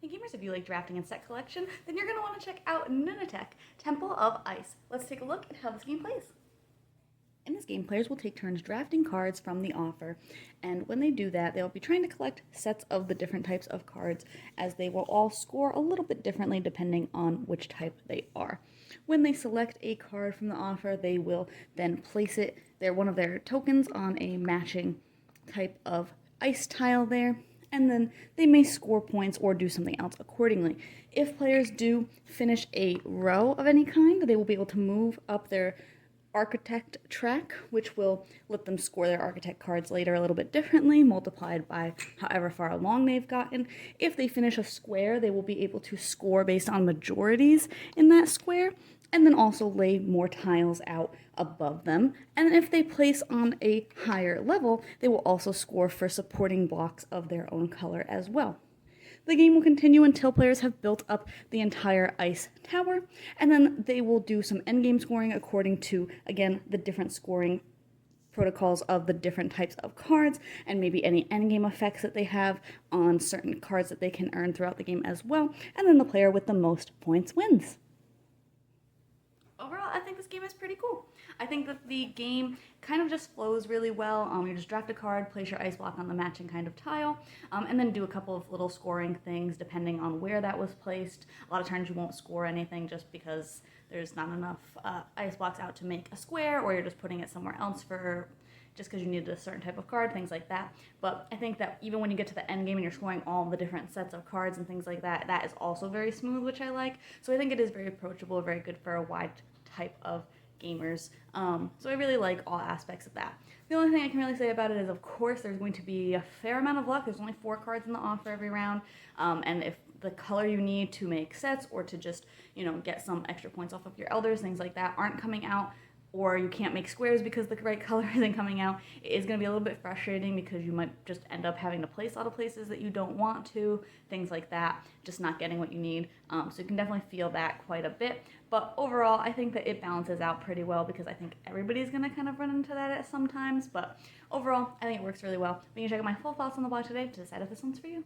Hey gamers, if you like drafting and set collection, then you're going to want to check out Nunatak, Temple of Ice. Let's take a look at how this game plays. In this game, players will take turns drafting cards from the offer, and when they do that, they'll be trying to collect sets of the different types of cards, as they will all score a little bit differently depending on which type they are. When they select a card from the offer, they will then place one of their tokens on a matching type of ice tile there, and then they may score points or do something else accordingly. If players do finish a row of any kind, they will be able to move up their architect track, which will let them score their architect cards later a little bit differently, multiplied by however far along they've gotten. If they finish a square, they will be able to score based on majorities in that square, and then also lay more tiles out above them. And if they place on a higher level, they will also score for supporting blocks of their own color as well. The game will continue until players have built up the entire ice tower, and then they will do some endgame scoring according to, again, the different scoring protocols of the different types of cards, and maybe any endgame effects that they have on certain cards that they can earn throughout the game as well, and then the player with the most points wins. Overall, I think this game is pretty cool. I think that the game kind of just flows really well. You just draft a card, place your ice block on the matching kind of tile, and then do a couple of little scoring things depending on where that was placed. A lot of times you won't score anything just because there's not enough ice blocks out to make a square, or you're just putting it somewhere else for just because you needed a certain type of card, things like that. But I think that even when you get to the end game and you're scoring all the different sets of cards and things like that, that is also very smooth, which I like. So I think it is very approachable, very good for a wide type of gamers. So I really like all aspects of that. The only thing I can really say about it is, of course, there's going to be a fair amount of luck. There's only 4 cards in the offer every round, and if the color you need to make sets or to just, get some extra points off of your elders, things like that, aren't coming out, or you can't make squares because the right color isn't coming out, it is going to be a little bit frustrating because you might just end up having to place a lot of places that you don't want to, things like that, just not getting what you need. So you can definitely feel that quite a bit. But overall, I think that it balances out pretty well because I think everybody's going to kind of run into that at some times. But overall, I think it works really well. But you can check out my full thoughts on the blog today to decide if this one's for you.